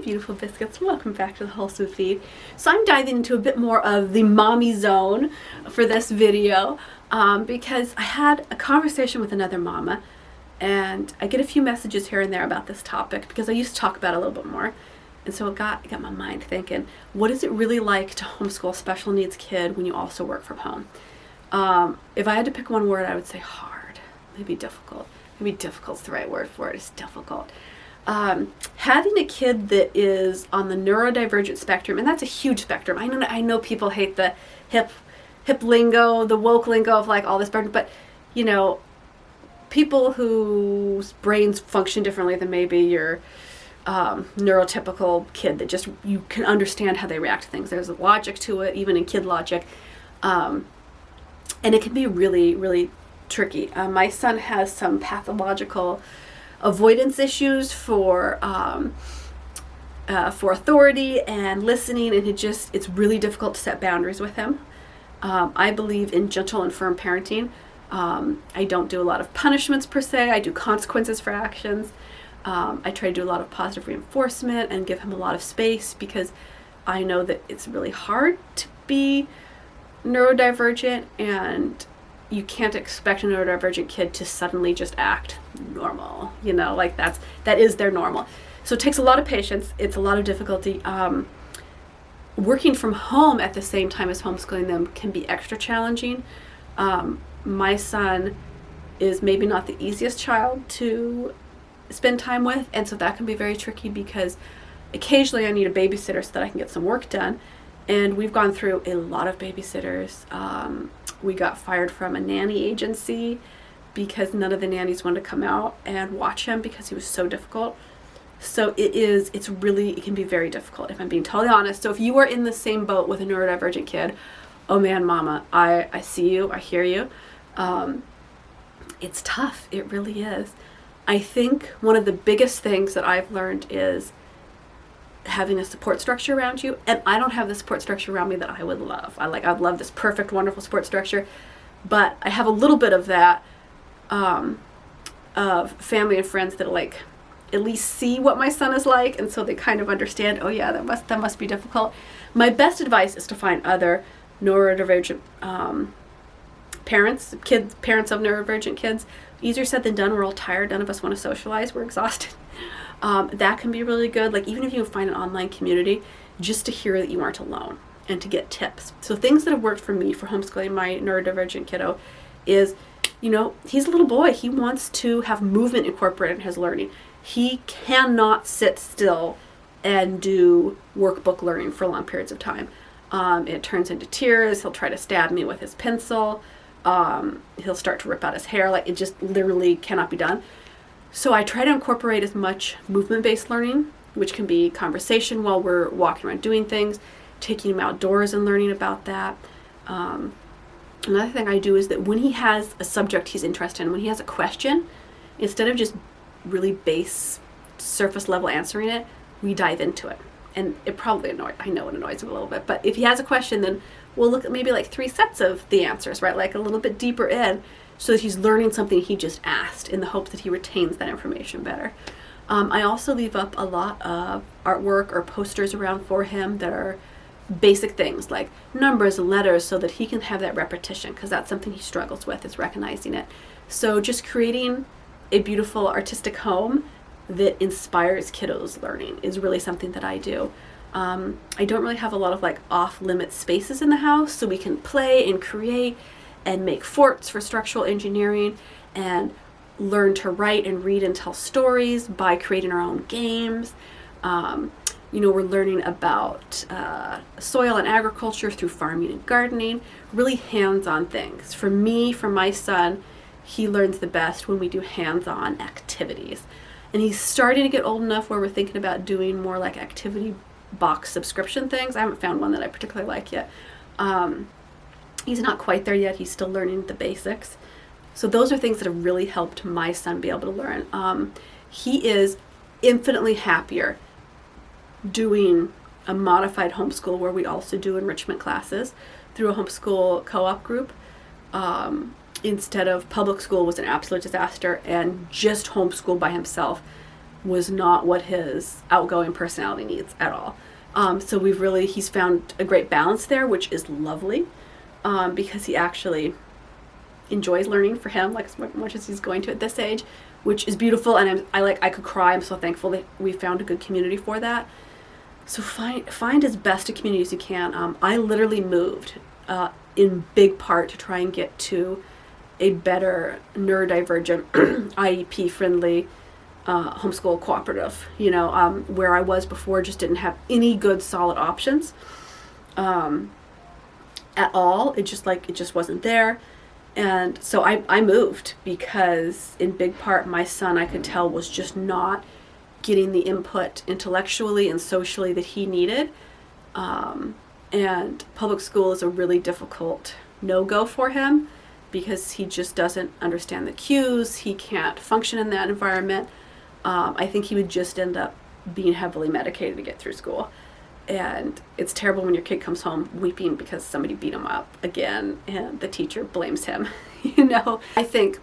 beautiful biscuits. Welcome back to the Wholesome Feed. So I'm diving into a bit more of the mommy zone for this video because I had a conversation with another mama, and I get a few messages here and there about this topic because I used to talk about it a little bit more. And so it got my mind thinking, what is it really like to homeschool a special needs kid when you also work from home? If I had to pick one word, I would say hard, maybe difficult. Maybe difficult's the right word for it. It's difficult. Having a kid that is on the neurodivergent spectrum, and that's a huge spectrum. I know people hate the hip lingo, the woke lingo of like all this spectrum, but you know, people whose brains function differently than maybe your neurotypical kid, that just you can understand how they react to things. There's a logic to it, even in kid logic, and it can be really, really tricky. My son has some pathological avoidance issues for authority and listening, and it's really difficult to set boundaries with him. I believe in gentle and firm parenting. I don't do a lot of punishments per se. I do consequences for actions. I try to do a lot of positive reinforcement and give him a lot of space, because I know that it's really hard to be neurodivergent, and you can't expect a neurodivergent kid to suddenly just act normal, you know, like that is their normal. So it takes a lot of patience. It's a lot of difficulty. Working from home at the same time as homeschooling them can be extra challenging. My son is maybe not the easiest child to spend time with, and so that can be very tricky because occasionally I need a babysitter so that I can get some work done. And we've gone through a lot of babysitters. We got fired from a nanny agency because none of the nannies wanted to come out and watch him because he was so difficult. So it can be very difficult, if I'm being totally honest. So if you are in the same boat with a neurodivergent kid, oh man, mama, I see you, I hear you. It's tough, it really is. I think one of the biggest things that I've learned is having a support structure around you, and I don't have the support structure around me that I would love. I'd love this perfect, wonderful support structure, but I have a little bit of that, of family and friends that like at least see what my son is like, and so they kind of understand, oh yeah, that must be difficult. My best advice is to find other neurodivergent parents of neurodivergent kids. Easier said than done. We're all tired. None of us want to socialize. We're exhausted. That can be really good. Like even if you find an online community, just to hear that you aren't alone and to get tips. So things that have worked for me for homeschooling my neurodivergent kiddo is, you know, he's a little boy. He wants to have movement incorporated in his learning. He cannot sit still and do workbook learning for long periods of time. It turns into tears. He'll try to stab me with his pencil. He'll start to rip out his hair. Like it just literally cannot be done. So I try to incorporate as much movement-based learning, which can be conversation while we're walking around doing things, taking him outdoors and learning about that. Another thing I do is that when he has a subject he's interested in, when he has a question, instead of just really base surface level answering it, we dive into it. And it probably I know it annoys him a little bit, but if he has a question, then we'll look at maybe like 3 sets of the answers, right? Like a little bit deeper in, so that he's learning something he just asked in the hope that he retains that information better. I also leave up a lot of artwork or posters around for him that are basic things like numbers and letters, so that he can have that repetition, because that's something he struggles with, is recognizing it. So just creating a beautiful artistic home that inspires kiddos' learning is really something that I do. I don't really have a lot of like off-limit spaces in the house, so we can play and create and make forts for structural engineering and learn to write and read and tell stories by creating our own games. You know, we're learning about soil and agriculture through farming and gardening, really hands-on things. For me, for my son, he learns the best when we do hands-on activities. And he's starting to get old enough where we're thinking about doing more like activity box subscription things. I haven't found one that I particularly like yet. He's not quite there yet. He's still learning the basics. So those are things that have really helped my son be able to learn. He is infinitely happier doing a modified homeschool where we also do enrichment classes through a homeschool co-op group. Instead of public school was an absolute disaster and just homeschool by himself. was not what his outgoing personality needs at all. So he's found a great balance there, which is lovely, because he actually enjoys learning for him, like as much as he's going to at this age, which is beautiful. And I could cry. I'm so thankful that we found a good community for that. So find as best a community as you can. I literally moved in big part to try and get to a better neurodivergent, IEP friendly homeschool cooperative. Where I was before just didn't have any good solid options at all. It just wasn't there. And so I moved because in big part my son, I could tell, was just not getting the input intellectually and socially that he needed. And public school is a really difficult no-go for him because he just doesn't understand the cues. He can't function in that environment. I think he would just end up being heavily medicated to get through school. And it's terrible when your kid comes home weeping because somebody beat him up again and the teacher blames him. I think,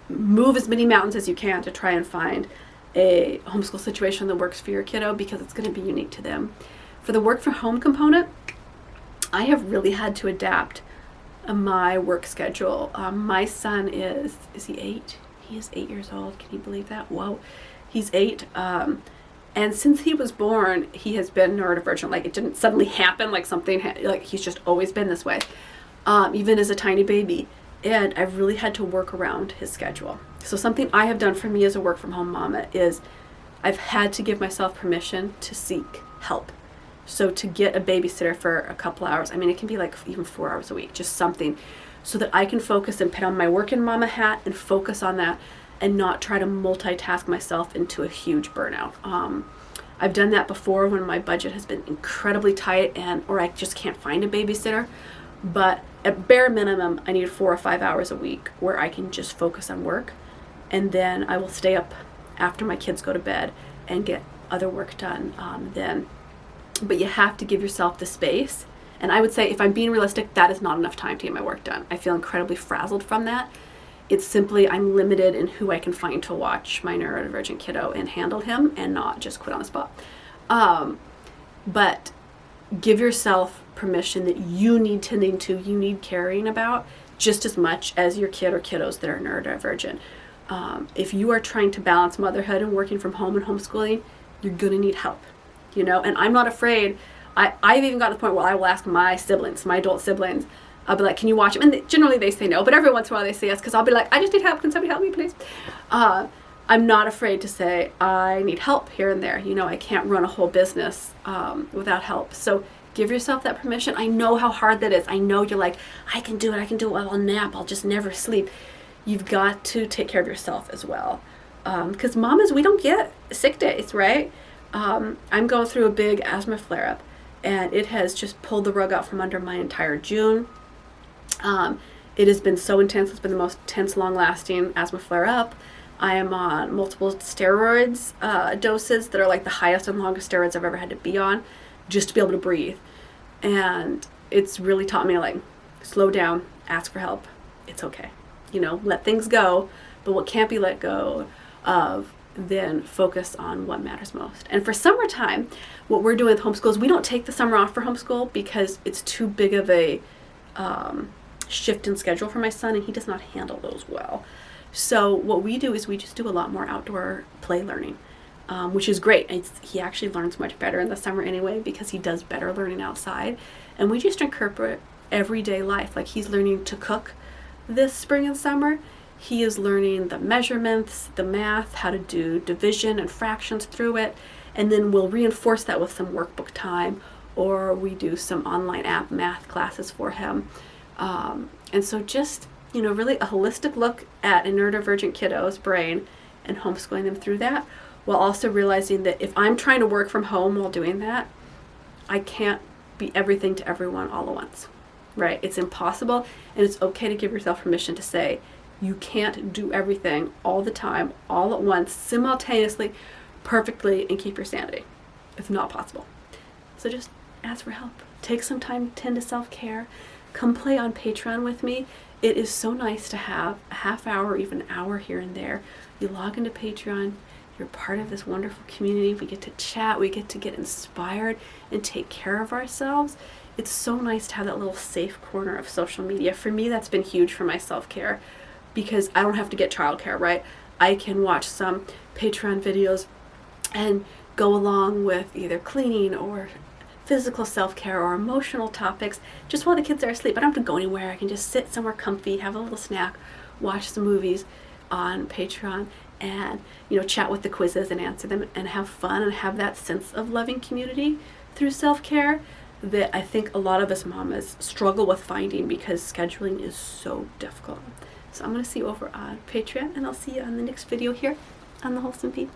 move as many mountains as you can to try and find a homeschool situation that works for your kiddo because it's going to be unique to them. For the work from home component, I have really had to adapt my work schedule. My son is he 8? He is 8 years old. Can you believe that? Whoa. He's 8. And since he was born, he has been neurodivergent. Like, it didn't suddenly happen, like something, like he's just always been this way, even as a tiny baby. And I've really had to work around his schedule. So something I have done for me as a work from home mama is I've had to give myself permission to seek help. So to get a babysitter for a couple hours, I mean, it can be like even 4 hours a week, just something so that I can focus and put on my working mama hat and focus on that and not try to multitask myself into a huge burnout. I've done that before when my budget has been incredibly tight or I just can't find a babysitter. But at bare minimum, I need 4 or 5 hours a week where I can just focus on work. And then I will stay up after my kids go to bed and get other work done then. But you have to give yourself the space. And I would say, if I'm being realistic, that is not enough time to get my work done. I feel incredibly frazzled from that. It's simply I'm limited in who I can find to watch my neurodivergent kiddo and handle him and not just quit on the spot. But give yourself permission that you need caring about just as much as your kid or kiddos that are neurodivergent. If you are trying to balance motherhood and working from home and homeschooling, you're going to need help, and I'm not afraid. I've even got to the point where I will ask my adult siblings, I'll be like, can you watch them? And generally they say no, but every once in a while they say yes, because I'll be like, I just need help. Can somebody help me, please? I'm not afraid to say I need help here and there. I can't run a whole business without help. So give yourself that permission. I know how hard that is. I know you're like, I can do it while I'll nap. I'll just never sleep. You've got to take care of yourself as well. Because mamas, we don't get sick days, right? I'm going through a big asthma flare-up, and it has just pulled the rug out from under my entire June. It has been so intense. It's been the most intense, long-lasting asthma flare-up. I am on multiple steroids doses that are like the highest and longest steroids I've ever had to be on just to be able to breathe. And it's really taught me, like, slow down, ask for help. It's okay. Let things go. But what can't be let go of, then focus on what matters most. And for summertime, what we're doing with homeschool is we don't take the summer off for homeschool because it's too big of a shift in schedule for my son, and he does not handle those well. So what we do is we just do a lot more outdoor play learning, which is great. He actually learns much better in the summer anyway because he does better learning outside. And we just incorporate everyday life. Like, he's learning to cook this spring and summer. He is learning the measurements, the math, how to do division and fractions through it. And then we'll reinforce that with some workbook time, or we do some online app math classes for him. And so just, really a holistic look at a neurodivergent kiddo's brain and homeschooling them through that, while also realizing that if I'm trying to work from home while doing that, I can't be everything to everyone all at once, right? It's impossible, and it's okay to give yourself permission to say, you can't do everything all the time, all at once, simultaneously, perfectly, and keep your sanity. It's not possible. So just ask for help. Take some time, tend to self-care. Come play on Patreon with me. It is so nice to have a half hour, even an hour here and there. You log into Patreon, You're part of this wonderful community. We get to chat, we get to get inspired and take care of ourselves. It's so nice to have that little safe corner of social media. For me, that's been huge for my self-care because I don't have to get childcare, right? I can watch some Patreon videos and go along with either cleaning or physical self-care or emotional topics just while the kids are asleep. I don't have to go anywhere. I can just sit somewhere comfy, have a little snack, watch some movies on Patreon, and chat with the quizzes and answer them and have fun and have that sense of loving community through self-care that I think a lot of us mamas struggle with finding because scheduling is so difficult. So I'm going to see you over on Patreon, and I'll see you on the next video here on the Wholesome Feed.